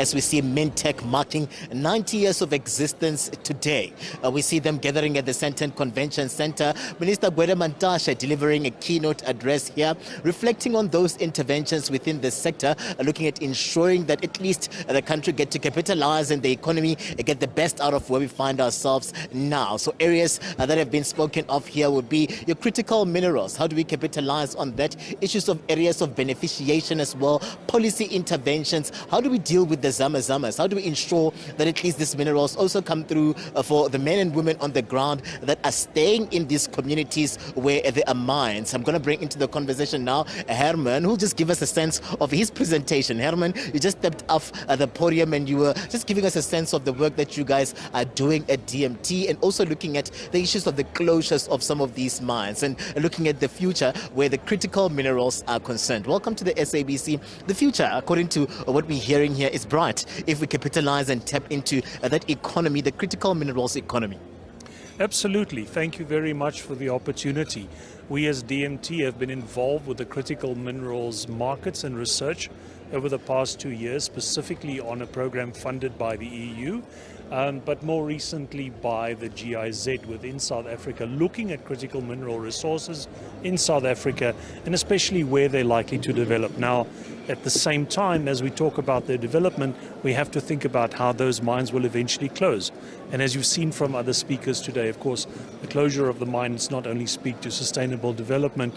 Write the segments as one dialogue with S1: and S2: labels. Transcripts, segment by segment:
S1: as we see Mintek marking 90 years of existence today. We see them gathering at the Sandton Convention Centre. Minister Gwede Mantashe delivering a keynote address here, reflecting on those interventions within the sector, looking at ensuring that at least the country get to capitalize and the economy get the best out of where we find ourselves now. So areas that have been spoken of here would be your critical minerals. How do we capitalize on that? Issues of areas of beneficiation as well, policy interventions. How do we deal with the zamazamas? How do we ensure that at least these minerals also come through for the men and women on the ground that are staying in these communities where there are mines? I'm going to bring into the conversation now Herman, who will just give us a sense of his presentation. Herman, you just stepped off the podium and you were just giving us a sense of the work that you guys are doing at DMT, and also looking at the issues of the closures of some of these mines and looking at the future where the critical minerals are concerned. Welcome to the SABC. The future, according to what we're hearing here, is bright if we capitalize and tap into that economy, the critical minerals economy.
S2: Absolutely. Thank you very much for the opportunity. We as DMT have been involved with the critical minerals markets and research over the past 2 years, specifically on a program funded by the EU, but more recently by the GIZ within South Africa, looking at critical mineral resources in South Africa and especially where they're likely to develop. Now, at the same time, as we talk about their development, we have to think about how those mines will eventually close. And as you've seen from other speakers today, of course, the closure of the mines not only speak to sustainable development,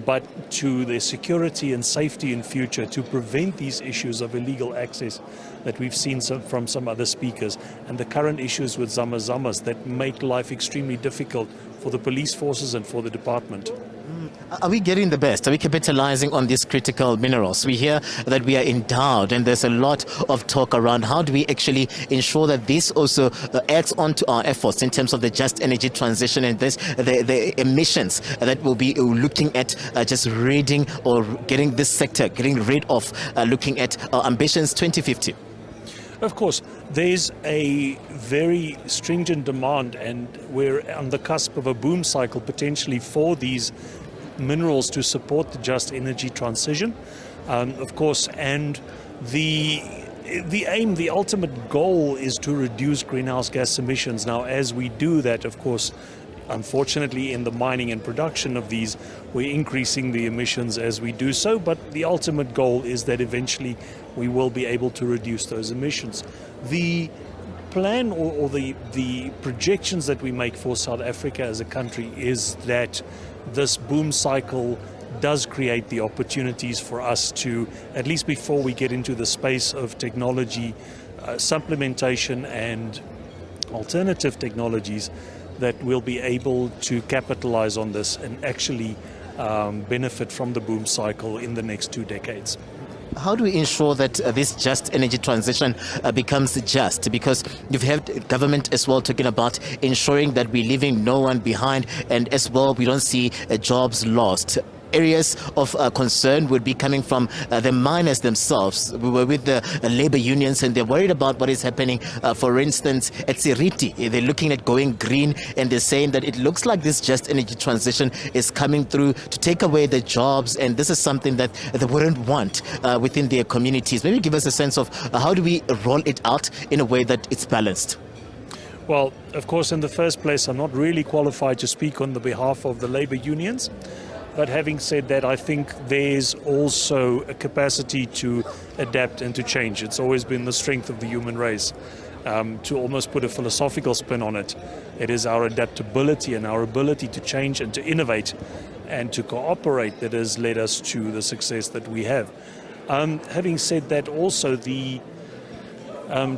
S2: but to their security and safety in future, to prevent these issues of illegal access that we've seen from some other speakers, and the current issues with zamazamas that make life extremely difficult for the police forces and for the department.
S1: Are we getting the best? Are we capitalizing on these critical minerals? We hear that we are endowed, and there's a lot of talk around how do we actually ensure that this also adds on to our efforts in terms of the just energy transition and the emissions that we'll be looking at just reading or getting this sector, getting rid of, looking at our ambitions 2050.
S2: Of course, there's a very stringent demand, and we're on the cusp of a boom cycle potentially for these minerals to support the just energy transition, of course, and the aim, the ultimate goal is to reduce greenhouse gas emissions. Now, as we do that, of course, unfortunately, in the mining and production of these, we're increasing the emissions as we do so, but the ultimate goal is that eventually we will be able to reduce those emissions. The plan or the projections that we make for South Africa as a country is that this boom cycle does create the opportunities for us to, at least before we get into the space of technology, supplementation and alternative technologies, that we'll be able to capitalize on this and actually benefit from the boom cycle in the next 2 decades.
S1: How do we ensure that this just energy transition becomes just? Because you've had government as well talking about ensuring that we're leaving no one behind, and as well we don't see jobs lost. Areas of concern would be coming from the miners themselves. We were with the labor unions and they're worried about what is happening. For instance, at Siriti, they're looking at going green, and they're saying that it looks like this just energy transition is coming through to take away the jobs, and this is something that they wouldn't want within their communities. Maybe give us a sense of how do we roll it out in a way that it's balanced?
S2: Well, of course, in the first place, I'm not really qualified to speak on the behalf of the labor unions. But having said that, I think there's also a capacity to adapt and to change. It's always been the strength of the human race. To almost put a philosophical spin on it, it is our adaptability and our ability to change and to innovate and to cooperate that has led us to the success that we have. Having said that, also the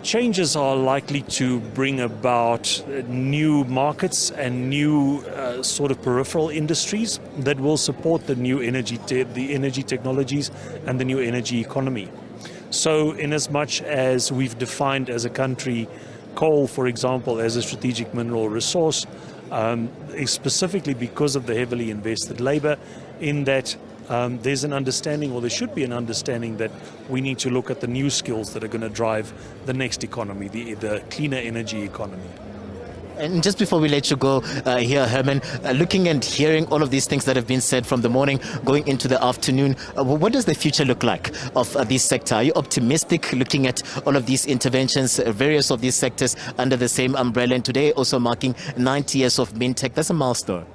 S2: changes are likely to bring about new markets and new sort of peripheral industries that will support the new energy technologies and the new energy economy. So in as much as we've defined as a country coal, for example, as a strategic mineral resource, specifically because of the heavily invested labor, in that there's an understanding, or there should be an understanding, that we need to look at the new skills that are going to drive the next economy, the cleaner energy economy.
S1: And just before we let you go here, Herman, looking and hearing all of these things that have been said from the morning going into the afternoon, what does the future look like of this sector? Are you optimistic looking at all of these interventions, various of these sectors under the same umbrella, and today also marking 90 years of Mintek? That's a milestone.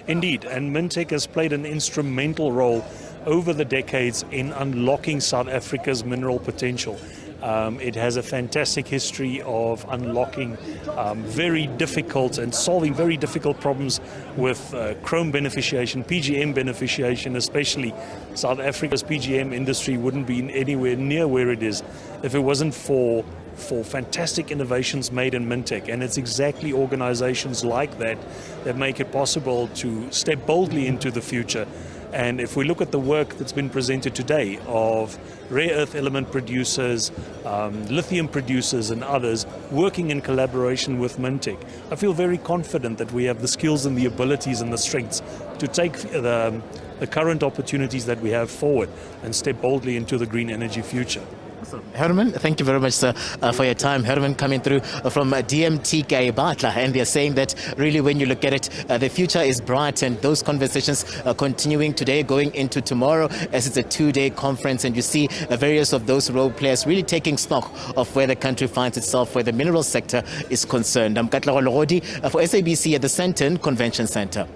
S2: Indeed, and Mintek has played an instrumental role over the decades in unlocking South Africa's mineral potential. It has a fantastic history of unlocking very difficult and solving very difficult problems with chrome beneficiation, PGM beneficiation especially. South Africa's PGM industry wouldn't be anywhere near where it is if it wasn't for fantastic innovations made in Mintek. And it's exactly organizations like that that make it possible to step boldly into the future. And if we look at the work that's been presented today of rare earth element producers, lithium producers and others working in collaboration with Mintek, I feel very confident that we have the skills and the abilities and the strengths to take the current opportunities that we have forward and step boldly into the green energy future.
S1: Herman, thank you very much, sir, for your time. Herman coming through from DMTK Batla, and they're saying that really when you look at it, the future is bright, and those conversations are continuing today, going into tomorrow, as it's a two-day conference, and you see various of those role players really taking stock of where the country finds itself, where the mineral sector is concerned. I'm Katlego Legodi for SABC at the Sandton Convention Centre.